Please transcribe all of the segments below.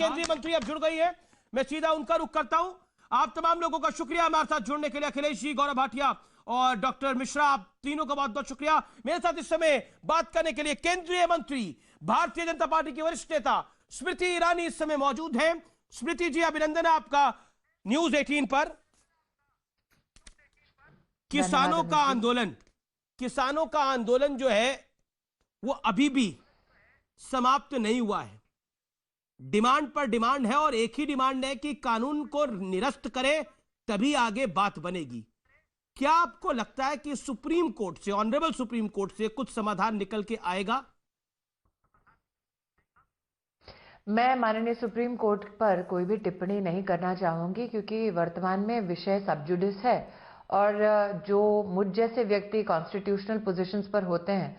केंद्रीय मंत्री अब जुड़ गई है, मैं सीधा उनका रुख करता हूं। आप तमाम लोगों का शुक्रिया हमारे साथ जुड़ने के लिए, अखिलेश जी, गौरव भाटिया और डॉक्टर मिश्रा, आप तीनों का बहुत बहुत शुक्रिया। मेरे साथ इस समय बात करने के लिए केंद्रीय मंत्री, भारतीय जनता पार्टी की वरिष्ठ नेता स्मृति ईरानी इस समय मौजूद हैं। स्मृति जी, अभिनंदन है आपका न्यूज 18 पर। किसानों का आंदोलन जो है वो अभी भी समाप्त नहीं हुआ है। डिमांड पर डिमांड है और एक ही डिमांड है कि कानून को निरस्त करें, तभी आगे बात बनेगी। क्या आपको लगता है कि सुप्रीम कोर्ट से, ऑनरेबल सुप्रीम कोर्ट से कुछ समाधान निकल के आएगा? मैं माननीय सुप्रीम कोर्ट पर कोई भी टिप्पणी नहीं करना चाहूंगी, क्योंकि वर्तमान में विषय सब जुडिस है और जो मुझ जैसे व्यक्ति कॉन्स्टिट्यूशनल पोजीशंस पर होते हैं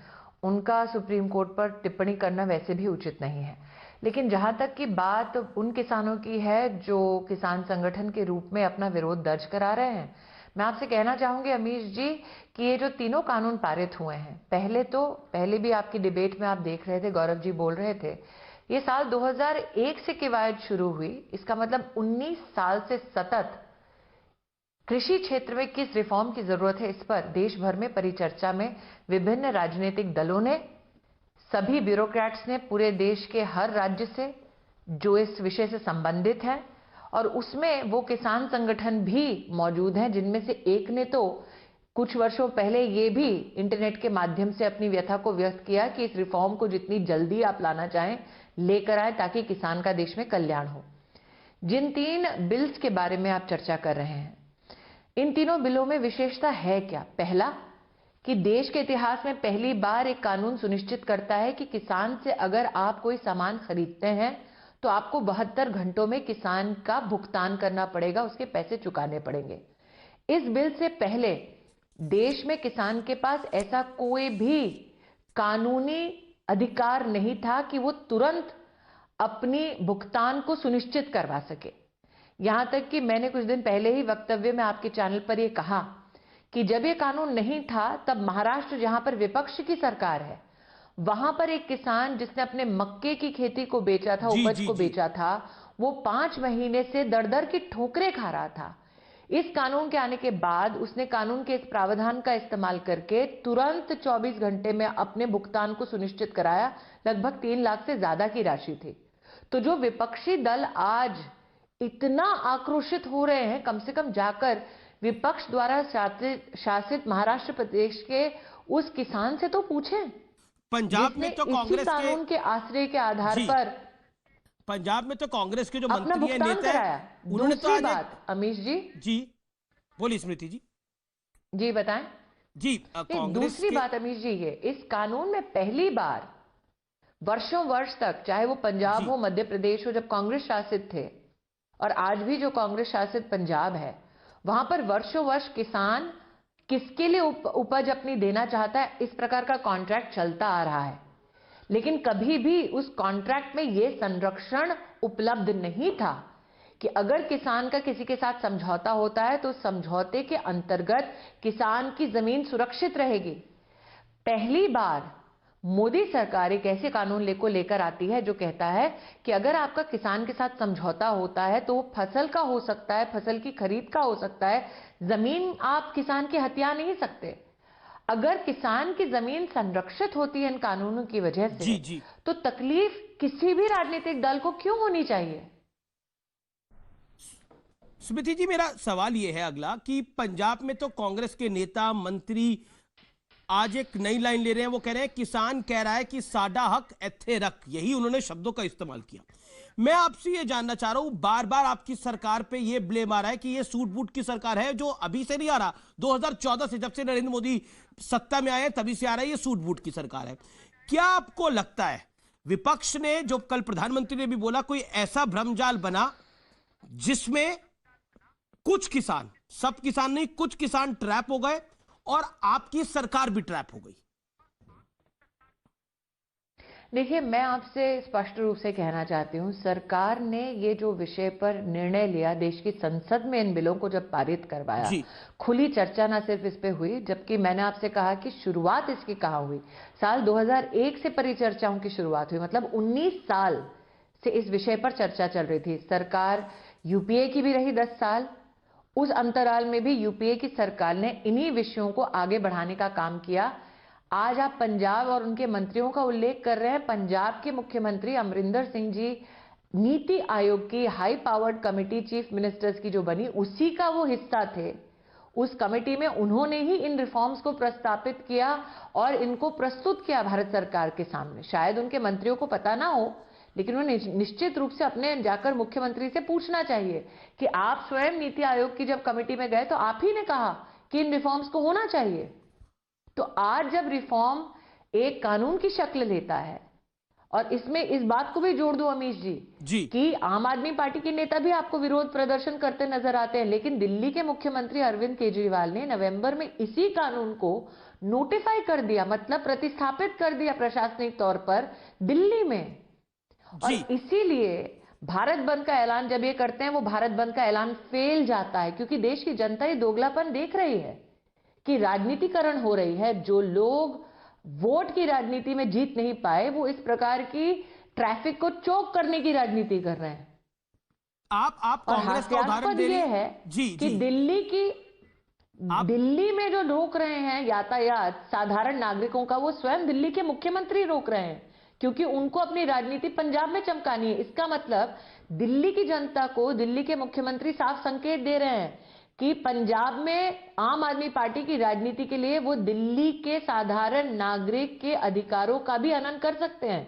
उनका सुप्रीम कोर्ट पर टिप्पणी करना वैसे भी उचित नहीं है। लेकिन जहां तक की बात उन किसानों की है जो किसान संगठन के रूप में अपना विरोध दर्ज करा रहे हैं, मैं आपसे कहना चाहूंगी अमीश जी कि ये जो तीनों कानून पारित हुए हैं, पहले भी आपकी डिबेट में आप देख रहे थे, गौरव जी बोल रहे थे, ये साल 2001 से कवायद शुरू हुई। इसका मतलब 19 साल से सतत कृषि क्षेत्र में किस रिफॉर्म की जरूरत है, इस पर देश भर में परिचर्चा में विभिन्न राजनीतिक दलों ने, सभी ब्यूरोक्रेट्स ने, पूरे देश के हर राज्य से जो इस विषय से संबंधित है, और उसमें वो किसान संगठन भी मौजूद हैं जिनमें से एक ने तो कुछ वर्षों पहले ये भी इंटरनेट के माध्यम से अपनी व्यथा को व्यक्त किया कि इस रिफॉर्म को जितनी जल्दी आप लाना चाहें लेकर आए ताकि किसान का देश में कल्याण हो। जिन 3 बिल्स के बारे में आप चर्चा कर रहे हैं, इन तीनों बिलों में विशेषता है क्या? पहला, कि देश के इतिहास में पहली बार एक कानून सुनिश्चित करता है कि किसान से अगर आप कोई सामान खरीदते हैं तो आपको 72 घंटों में किसान का भुगतान करना पड़ेगा, उसके पैसे चुकाने पड़ेंगे। इस बिल से पहले देश में किसान के पास ऐसा कोई भी कानूनी अधिकार नहीं था कि वो तुरंत अपनी भुगतान को सुनिश्चित करवा सके। यहां तक कि मैंने कुछ दिन पहले ही वक्तव्य में आपके चैनल पर यह कहा कि जब ये कानून नहीं था तब महाराष्ट्र, जहां पर विपक्ष की सरकार है, वहां पर एक किसान जिसने अपने मक्के की खेती को बेचा था, उपज को बेचा था, वो 5 महीने से दर-दर की ठोकरें खा रहा था। इस कानून के आने के बाद उसने कानून के इस प्रावधान का इस्तेमाल करके तुरंत 24 घंटे में अपने भुगतान को सुनिश्चित कराया। लगभग 3 लाख से ज्यादा की राशि थी। तो जो विपक्षी दल आज इतना आक्रोशित हो रहे हैं, कम से कम जाकर विपक्ष द्वारा शासित महाराष्ट्र प्रदेश के उस किसान से तो पूछें। पंजाब में तो कांग्रेस कानून के आश्रय के आधार पर पंजाब में तो कांग्रेस के जो अपना मंत्री नेता है, उन्होंने तो आज बात अमीश जी बोली। स्मृति जी बताएं जी। दूसरी बात अमीश जी, ये इस कानून में पहली बार वर्षों वर्ष तक, चाहे वो पंजाब हो, मध्य प्रदेश हो, जब कांग्रेस शासित थे, और आज भी जो कांग्रेस शासित पंजाब है, वहां पर वर्षों वर्ष किसान किसके लिए उपज अपनी देना चाहता है, इस प्रकार का कॉन्ट्रैक्ट चलता आ रहा है। लेकिन कभी भी उस कॉन्ट्रैक्ट में यह संरक्षण उपलब्ध नहीं था कि अगर किसान का किसी के साथ समझौता होता है तो समझौते के अंतर्गत किसान की जमीन सुरक्षित रहेगी। पहली बार मोदी सरकार एक ऐसे कानून लेकर आती है जो कहता है कि अगर आपका किसान के साथ समझौता होता है तो वो फसल का हो सकता है, फसल की खरीद का हो सकता है, जमीन आप किसान की हत्या नहीं सकते। अगर किसान की जमीन संरक्षित होती है इन कानूनों की वजह से, तो तकलीफ किसी भी राजनीतिक दल को क्यों होनी चाहिए? स्मृति जी, मेरा सवाल यह है अगला कि पंजाब में तो कांग्रेस के नेता, मंत्री आज एक नई लाइन ले रहे हैं। वो कह रहे हैं किसान कह रहा है कि साडा हक एथे रख, यही उन्होंने शब्दों का इस्तेमाल किया। मैं आपसे ये जानना चाह रहा हूं, बार बार आपकी सरकार पे ये ब्लेम आ रहा है कि ये सूट बूट की सरकार है, जो अभी से नहीं आ रहा, 2014 से, जब से नरेंद्र मोदी सत्ता में आए तभी से आ रहा है, ये सूट बूट की सरकार है। क्या आपको लगता है विपक्ष ने, जो कल प्रधानमंत्री ने भी बोला, कोई ऐसा भ्रमजाल बना जिसमें कुछ किसान, सब किसान नहीं, कुछ किसान ट्रैप हो गए और आपकी सरकार भी ट्रैप हो गई? देखिए, मैं आपसे स्पष्ट रूप से कहना चाहती हूं, सरकार ने ये जो विषय पर निर्णय लिया, देश की संसद में इन बिलों को जब पारित करवाया, खुली चर्चा ना सिर्फ इस पे हुई, जबकि मैंने आपसे कहा कि शुरुआत इसकी कहां हुई, साल 2001 से परिचर्चाओं की शुरुआत हुई। मतलब 19 साल से इस विषय पर चर्चा चल रही थी। सरकार यूपीए की भी रही 10 साल, उस अंतराल में भी यूपीए की सरकार ने इन्हीं विषयों को आगे बढ़ाने का काम किया। आज आप पंजाब और उनके मंत्रियों का उल्लेख कर रहे हैं। पंजाब के मुख्यमंत्री अमरिंदर सिंह जी नीति आयोग की high powered committee chief ministers की जो बनी, उसी का वो हिस्सा थे। उस कमेटी में उन्होंने ही इन रिफॉर्म्स को प्रस्तावित किया और इनको प्रस्तुत किया भारत सरकार के सामने। शायद उनके मंत्रियों को पता ना हो, लेकिन उन्हें निश्चित रूप से अपने जाकर मुख्यमंत्री से पूछना चाहिए कि आप स्वयं नीति आयोग की जब कमेटी में गए तो आप ही ने कहा कि इन रिफॉर्म्स को होना चाहिए। तो आज जब रिफॉर्म एक कानून की शक्ल लेता है, और इसमें इस बात को भी जोड़ दो अमीश जी कि आम आदमी पार्टी के नेता भी आपको विरोध प्रदर्शन करते नजर आते हैं, लेकिन दिल्ली के मुख्यमंत्री अरविंद केजरीवाल ने नवंबर में इसी कानून को नोटिफाई कर दिया, मतलब प्रतिस्थापित कर दिया प्रशासनिक तौर पर दिल्ली में। और इसीलिए भारत बंद का ऐलान जब ये करते हैं, वो भारत बंद का ऐलान फेल जाता है, क्योंकि देश की जनता ये दोगलापन देख रही है कि राजनीतिकरण हो रही है। जो लोग वोट की राजनीति में जीत नहीं पाए, वो इस प्रकार की ट्रैफिक को चोक करने की राजनीति कर रहे हैं। आप कांग्रेस का उदाहरण दे ये है कि दिल्ली में जो रोक रहे हैं यातायात साधारण नागरिकों का, वो स्वयं दिल्ली के मुख्यमंत्री रोक रहे हैं, क्योंकि उनको अपनी राजनीति पंजाब में चमकानी है। इसका मतलब दिल्ली की जनता को दिल्ली के मुख्यमंत्री साफ संकेत दे रहे हैं कि पंजाब में आम आदमी पार्टी की राजनीति के लिए वो दिल्ली के साधारण नागरिक के अधिकारों का भी हनन कर सकते हैं।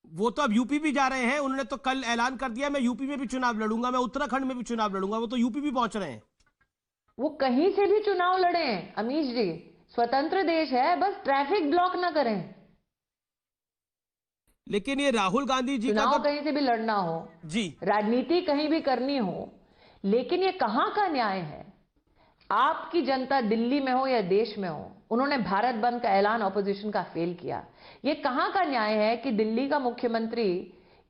वो तो अब यूपी भी जा रहे हैं। उन्होंने तो कल ऐलान कर दिया मैं यूपी में भी चुनाव लड़ूंगा, मैं उत्तराखंड में भी चुनाव लड़ूंगा। वो तो यूपी भी पहुंच रहे हैं। वो कहीं से भी चुनाव लड़े अमीश जी, स्वतंत्र देश है, बस ट्रैफिक ब्लॉक ना करें। लेकिन ये राहुल गांधी जी का चुनाव कहीं से भी लड़ना हो जी, राजनीति कहीं भी करनी हो, लेकिन ये कहां का न्याय है? आपकी जनता दिल्ली में हो या देश में हो, उन्होंने भारत बंद का ऐलान ऑपोजिशन का फेल किया। ये कहां का न्याय है कि दिल्ली का मुख्यमंत्री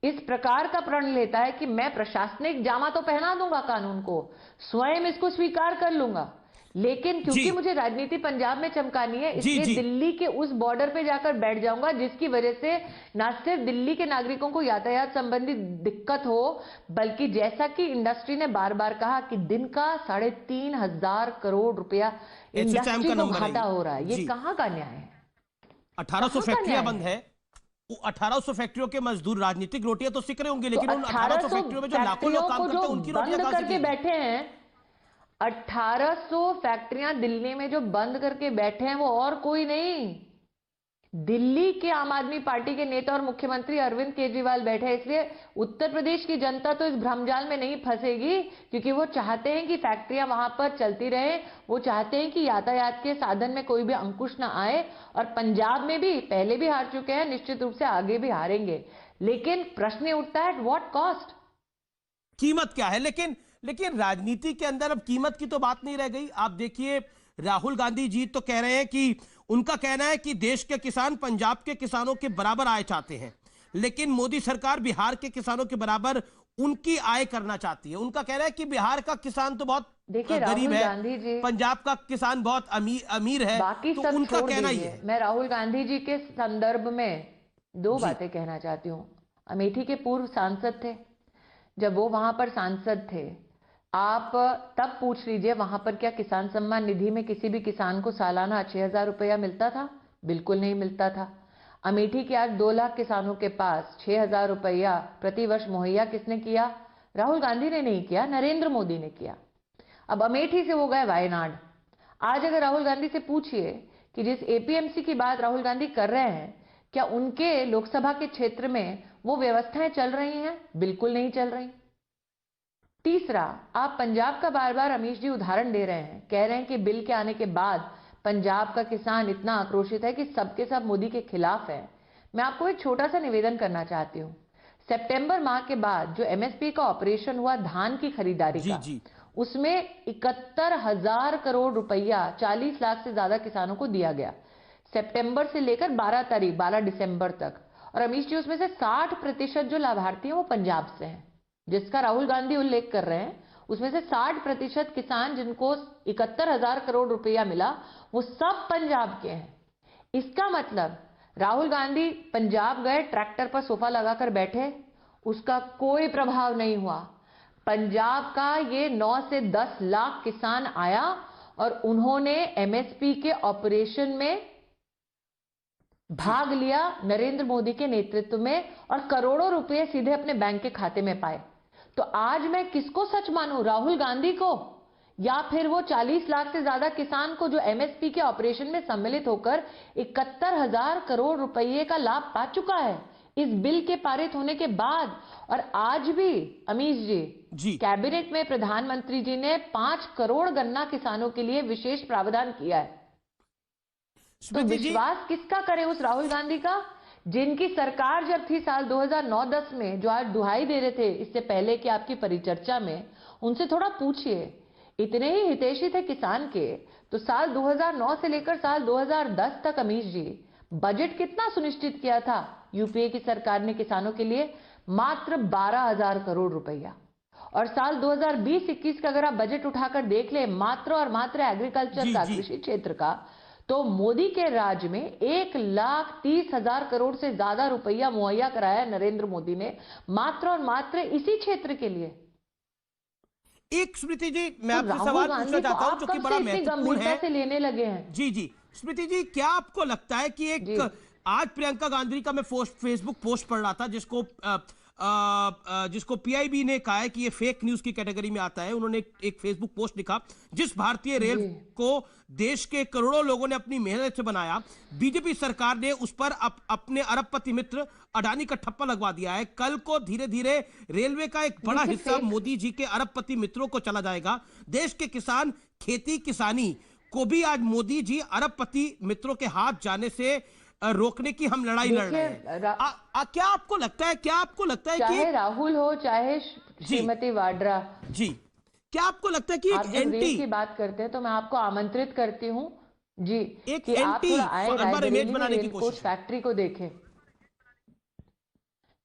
इस प्रकार का प्रण लेता है कि मैं प्रशासनिक जामा तो पहना दूंगा कानून को, स्वयं इसको स्वीकार कर लूंगा, लेकिन क्योंकि मुझे राजनीति पंजाब में चमकानी है, इसलिए दिल्ली के उस बॉर्डर पे जाकर बैठ जाऊंगा, जिसकी वजह से न सिर्फ दिल्ली के नागरिकों को यातायात संबंधी दिक्कत हो, बल्कि जैसा कि इंडस्ट्री ने बार बार कहा कि दिन का 3,500 करोड़ रुपया इंडस्ट्री को घाटा हो रहा है। ये कहां का न्याय है? 1800 फैक्ट्रियां बंद है। 1800 फैक्ट्रियों के मजदूर राजनीतिक रोटियां तो सीख रहे होंगे, लेकिन उन 1800 फैक्ट्रियों में जो लाखों लोग काम करते हैं उनकी रोटियां कहां से करके बैठे हैं? 1800 फैक्ट्रियां दिल्ली में जो बंद करके बैठे हैं वो और कोई नहीं, दिल्ली के आम आदमी पार्टी के नेता और मुख्यमंत्री अरविंद केजरीवाल बैठे हैं। इसलिए उत्तर प्रदेश की जनता तो इस भ्रमजाल में नहीं फंसेगी, क्योंकि वो चाहते हैं कि फैक्ट्रियां वहां पर चलती रहे, वो चाहते हैं कि यातायात के साधन में कोई भी अंकुश ना आए। और पंजाब में भी पहले भी हार चुके हैं, निश्चित रूप से आगे भी हारेंगे, लेकिन प्रश्न उठता है एट व्हाट कॉस्ट? कीमत क्या है? लेकिन राजनीति के अंदर अब कीमत की तो बात नहीं रह गई। आप देखिए, राहुल गांधी जी तो कह रहे हैं कि उनका कहना है कि देश के किसान पंजाब के किसानों के बराबर आय चाहते हैं, लेकिन मोदी सरकार बिहार के किसानों के बराबर उनकी आय करना चाहती है। उनका कहना है कि बिहार का किसान तो बहुत गरीब है, पंजाब का किसान बहुत अमीर है। बाकी तो सब उनका कहना ही है। मैं राहुल गांधी जी के संदर्भ में दो बातें कहना चाहती हूँ। अमेठी के पूर्व सांसद थे, जब वो वहां पर सांसद थे, आप तब पूछ लीजिए वहां पर क्या किसान सम्मान निधि में किसी भी किसान को सालाना 6,000 रुपया मिलता था? बिल्कुल नहीं मिलता था। अमेठी के आज 2 लाख किसानों के पास 6,000 रुपया प्रतिवर्ष मुहैया किसने किया? राहुल गांधी ने नहीं किया, नरेंद्र मोदी ने किया। अब अमेठी से वो गए वायनाड। आज अगर राहुल गांधी से पूछिए कि जिस एपीएमसी की बात राहुल गांधी कर रहे हैं, क्या उनके लोकसभा के क्षेत्र में वो व्यवस्थाएं चल रही हैं? बिल्कुल नहीं चल रही। तीसरा, आप पंजाब का बार बार अमीश जी उदाहरण दे रहे हैं, कह रहे हैं कि बिल के आने के बाद पंजाब का किसान इतना आक्रोशित है कि सबके सब मोदी के खिलाफ है। मैं आपको एक छोटा सा निवेदन करना चाहती हूँ। सितंबर माह के बाद जो एमएसपी का ऑपरेशन हुआ धान की खरीदारी का, उसमें 71,000 करोड़ रुपया 40 लाख से ज्यादा किसानों को दिया गया, सितंबर से लेकर 12 दिसंबर तक। और अमीश जी, उसमें से 60% जो लाभार्थी हैं वो पंजाब से हैं, जिसका राहुल गांधी उल्लेख कर रहे हैं। उसमें से 60% किसान जिनको 71,000 करोड़ रुपया मिला, वो सब पंजाब के हैं। इसका मतलब राहुल गांधी पंजाब गए, ट्रैक्टर पर सोफा लगाकर बैठे, उसका कोई प्रभाव नहीं हुआ। पंजाब का ये 9 से 10 लाख किसान आया और उन्होंने एमएसपी के ऑपरेशन में भाग लिया नरेंद्र मोदी के नेतृत्व में और करोड़ों रुपए सीधे अपने बैंक के खाते में पाए। तो आज मैं किसको सच मानूं, राहुल गांधी को या फिर वो 40 लाख से ज्यादा किसान को जो एमएसपी के ऑपरेशन में सम्मिलित होकर 71,000 करोड़ रुपए का लाभ पा चुका है इस बिल के पारित होने के बाद। और आज भी अमीश जी कैबिनेट में प्रधानमंत्री जी ने 5 करोड़ गन्ना किसानों के लिए विशेष प्रावधान किया है। तो विश्वास किसका करे उस राहुल गांधी का, जिनकी सरकार जब थी साल 2009-10 में, जो आज दुहाई दे रहे थे इससे पहले कि आपकी परिचर्चा में, उनसे थोड़ा पूछिए, इतने ही हितैषी थे किसान के। तो साल 2009 से लेकर साल 2010 तक अमीश जी बजट कितना सुनिश्चित किया था यूपीए की सरकार ने किसानों के लिए? मात्र 12,000 करोड़ रुपया। और साल 2020-21 का अगर आप बजट उठाकर देख ले, मात्र और मात्र एग्रीकल्चर का, कृषि क्षेत्र का, तो मोदी के राज में 1,30,000 करोड़ से ज्यादा रुपया मुहैया कराया नरेंद्र मोदी ने मात्र और मात्र इसी क्षेत्र के लिए। एक स्मृति जी, मैं आपसे सवाल पूछना चाहता हूं जो कि बड़ा महत्वपूर्ण है, से लेने लगे हैं। जी स्मृति जी, क्या आपको लगता है कि एक आज प्रियंका गांधी का मैं फेसबुक पोस्ट पढ़ रहा था जिसको पीआईबी ने कहा है कि ये फेक न्यूज की कैटेगरी में आता है। उन्होंने एक फेसबुक पोस्ट लिखा, जिस भारतीय रेल को देश के करोड़ों लोगों ने अपनी मेहनत से बनाया, बीजेपी सरकार ने उस पर अपने अरबपति मित्र अडानी का ठप्पा लगवा दिया है। कल को धीरे धीरे रेलवे का एक बड़ा हिस्सा मोदी जी के अरबपति मित्रों को चला जाएगा। देश के किसान, खेती किसानी को भी आज मोदी जी अरबपति मित्रों के हाथ जाने से रोकने की हम लड़ाई लड़ रहे हैं। क्या आपको लगता है चाहे राहुल हो चाहे श्रीमती वाड्रा जी, क्या आपको लगता है कि आप जब रेल की बात करते हैं तो मैं आपको आमंत्रित करती हूं जी एक कि आप थोड़ा आए इमेज बनाने की कोशिश, फैक्ट्री को देखें।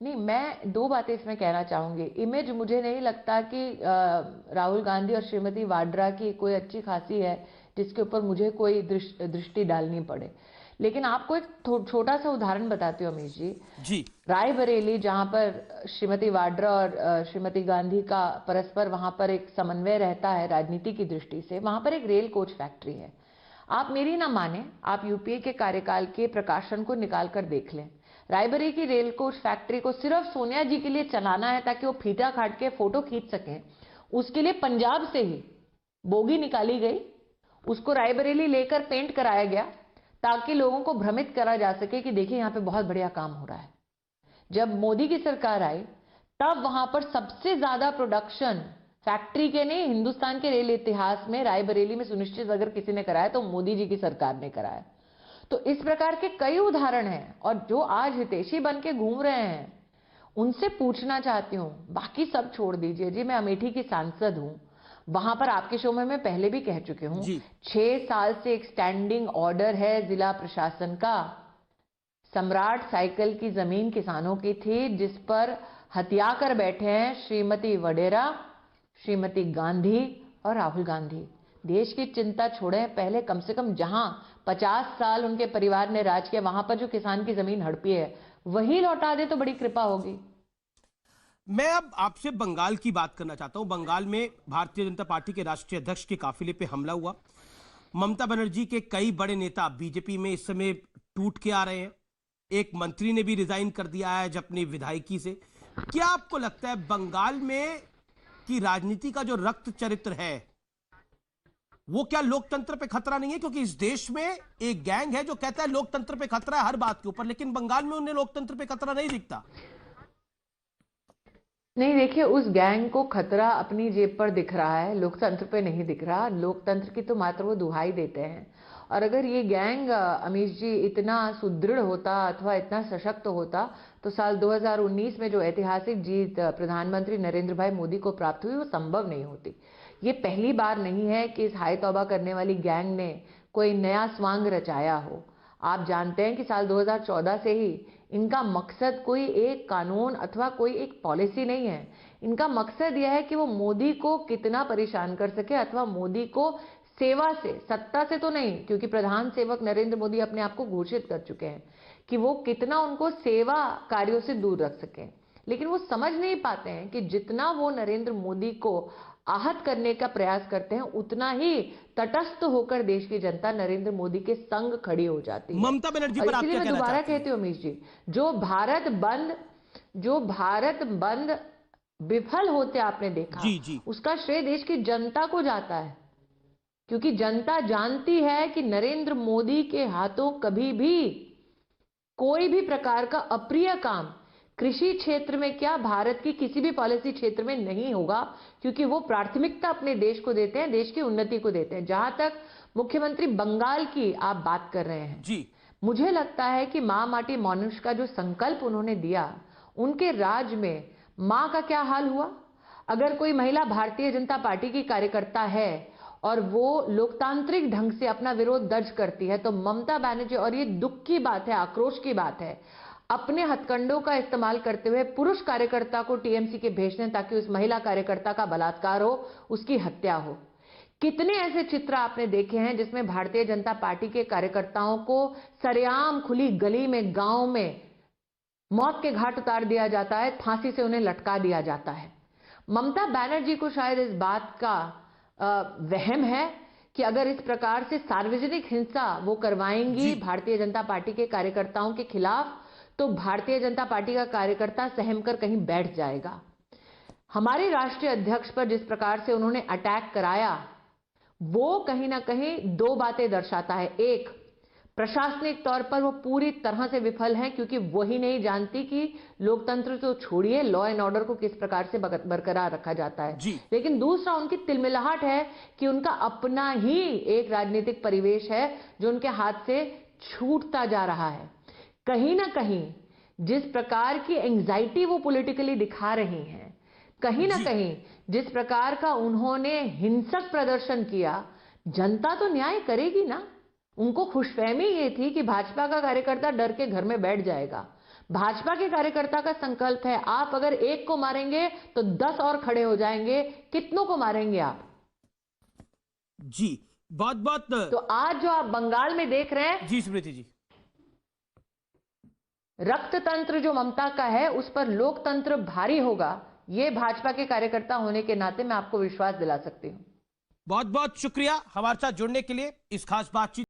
नहीं, मैं दो बातें इसमें कहना चाहूंगी। इमेज मुझे नहीं लगता कि राहुल गांधी और श्रीमती वाड्रा की कोई अच्छी खासी है जिसके ऊपर मुझे कोई दृष्टि डालनी पड़े। लेकिन आपको एक छोटा सा उदाहरण बताती हूँ अमीश जी। रायबरेली, जहां पर श्रीमती वाड्रा और श्रीमती गांधी का परस्पर वहां पर एक समन्वय रहता है राजनीति की दृष्टि से, वहां पर एक रेल कोच फैक्ट्री है। आप मेरी ना माने, आप यूपीए के कार्यकाल के प्रकाशन को निकाल कर देख लें। रायबरेली की रेल कोच फैक्ट्री को सिर्फ सोनिया जी के लिए चलाना है ताकि वो फीता काट के फोटो खींच सकें। उसके लिए पंजाब से ही बोगी निकाली गई, उसको रायबरेली लेकर पेंट कराया गया ताकि लोगों को भ्रमित करा जा सके कि देखिए यहां पे बहुत बढ़िया काम हो रहा है। जब मोदी की सरकार आई तब वहां पर सबसे ज्यादा प्रोडक्शन फैक्ट्री के नहीं, हिंदुस्तान के रेल इतिहास में रायबरेली में सुनिश्चित अगर किसी ने कराया तो मोदी जी की सरकार ने कराया। तो इस प्रकार के कई उदाहरण हैं और जो आज हितैषी बन के घूम रहे हैं उनसे पूछना चाहती हूं, बाकी सब छोड़ दीजिए जी। मैं अमेठी की सांसद हूं, वहां पर आपके शो में मैं पहले भी कह चुके हूं, 6 साल से एक स्टैंडिंग ऑर्डर है जिला प्रशासन का। सम्राट साइकिल की जमीन किसानों की थी जिस पर हथिया कर बैठे हैं श्रीमती वडेरा, श्रीमती गांधी और राहुल गांधी। देश की चिंता छोड़ें, पहले कम से कम जहां 50 साल उनके परिवार ने राज किया वहां पर जो किसान की जमीन हड़पी है वही लौटा दे तो बड़ी कृपा होगी। मैं अब आपसे बंगाल की बात करना चाहता हूं। बंगाल में भारतीय जनता पार्टी के राष्ट्रीय अध्यक्ष के काफिले पे हमला हुआ। ममता बनर्जी के कई बड़े नेता बीजेपी में इस समय टूट के आ रहे हैं। एक मंत्री ने भी रिजाइन कर दिया है अपनी विधायकी से। क्या आपको लगता है बंगाल में की राजनीति का जो रक्त चरित्र है वो क्या लोकतंत्र पे खतरा नहीं है? क्योंकि इस देश में एक गैंग है जो कहता है लोकतंत्र पे खतरा है हर बात के ऊपर, लेकिन बंगाल में उन्हें लोकतंत्र पे खतरा नहीं दिखता। नहीं, देखिए, उस गैंग को खतरा अपनी जेब पर दिख रहा है, लोकतंत्र पे नहीं दिख रहा। लोकतंत्र की तो मात्र वो दुहाई देते हैं। और अगर ये गैंग अमीश जी इतना सुदृढ़ होता अथवा इतना सशक्त होता तो साल 2019 में जो ऐतिहासिक जीत प्रधानमंत्री नरेंद्र भाई मोदी को प्राप्त हुई वो संभव नहीं होती। ये पहली बार नहीं है कि इस हाय तौबा करने वाली गैंग ने कोई नया स्वांग रचाया हो। आप जानते हैं कि साल 2014 से ही इनका मकसद कोई एक कानून अथवा कोई एक पॉलिसी नहीं है। इनका मकसद यह है कि वो मोदी को कितना परेशान कर सके अथवा मोदी को सेवा से, सत्ता से तो नहीं, क्योंकि प्रधान सेवक नरेंद्र मोदी अपने आप को घोषित कर चुके हैं कि वो कितना उनको सेवा कार्यों से दूर रख सके। लेकिन वो समझ नहीं पाते हैं कि जितना वो नरेंद्र मोदी को आहत करने का प्रयास करते हैं, उतना ही तटस्थ होकर देश की जनता नरेंद्र मोदी के संग खड़ी हो जाती है। ममता बनर्जी और पर आप इसीलिए क्या मैं कहना दोबारा चाहती हैं? कहती हूँ अमीश जी, जो भारत बंद विफल होते आपने देखा, जी जी। उसका श्रेय देश की जनता को जाता है, क्योंकि जनता जानती है कि नरेंद्र मोदी के हाथों कभी भी कोई भी प्रकार का अप्रिय काम कृषि क्षेत्र में क्या, भारत की किसी भी पॉलिसी क्षेत्र में नहीं होगा, क्योंकि वो प्राथमिकता अपने देश को देते हैं, देश की उन्नति को देते हैं। जहां तक मुख्यमंत्री बंगाल की आप बात कर रहे हैं, जी मुझे लगता है कि मां माटी मनुष्य का जो संकल्प उन्होंने दिया, उनके राज में मां का क्या हाल हुआ। अगर कोई महिला भारतीय जनता पार्टी की कार्यकर्ता है और वो लोकतांत्रिक ढंग से अपना विरोध दर्ज करती है, तो ममता बनर्जी, और ये दुख की बात है, आक्रोश की बात है, अपने हथकंडों का इस्तेमाल करते हुए पुरुष कार्यकर्ता को टीएमसी के भेज दें ताकि उस महिला कार्यकर्ता का बलात्कार हो, उसकी हत्या हो। कितने ऐसे चित्र आपने देखे हैं जिसमें भारतीय जनता पार्टी के कार्यकर्ताओं को सरेआम खुली गली में, गांव में मौत के घाट उतार दिया जाता है, फांसी से उन्हें लटका दिया जाता है। ममता बनर्जी को शायद इस बात का वहम है कि अगर इस प्रकार से सार्वजनिक हिंसा वो करवाएंगी भारतीय जनता पार्टी के कार्यकर्ताओं के खिलाफ, तो भारतीय जनता पार्टी का कार्यकर्ता सहम कर कहीं बैठ जाएगा। हमारे राष्ट्रीय अध्यक्ष पर जिस प्रकार से उन्होंने अटैक कराया, वो कहीं ना कहीं दो बातें दर्शाता है। एक, प्रशासनिक तौर पर वो पूरी तरह से विफल हैं, क्योंकि वही नहीं जानती कि लोकतंत्र तो छोड़िए, लॉ एंड ऑर्डर को किस प्रकार से बरकरार रखा जाता है। लेकिन दूसरा, उनकी तिलमिलाहट है कि उनका अपना ही एक राजनीतिक परिवेश है जो उनके हाथ से छूटता जा रहा है। कहीं ना कहीं जिस प्रकार की एंजाइटी वो पॉलिटिकली दिखा रही हैं, कहीं ना कहीं जिस प्रकार का उन्होंने हिंसक प्रदर्शन किया, जनता तो न्याय करेगी ना। उनको खुशफहमी ये थी कि भाजपा का कार्यकर्ता डर के घर में बैठ जाएगा। भाजपा के कार्यकर्ता का संकल्प है, आप अगर एक को मारेंगे तो 10 और खड़े हो जाएंगे। कितनों को मारेंगे आप? जी बहुत बहुत। तो आज जो आप बंगाल में देख रहे हैं, जी स्मृति जी, रक्ततंत्र जो ममता का है, उस पर लोकतंत्र भारी होगा, ये भाजपा के कार्यकर्ता होने के नाते मैं आपको विश्वास दिला सकती हूं। बहुत बहुत शुक्रिया हमारे साथ जुड़ने के लिए, इस खास बातचीत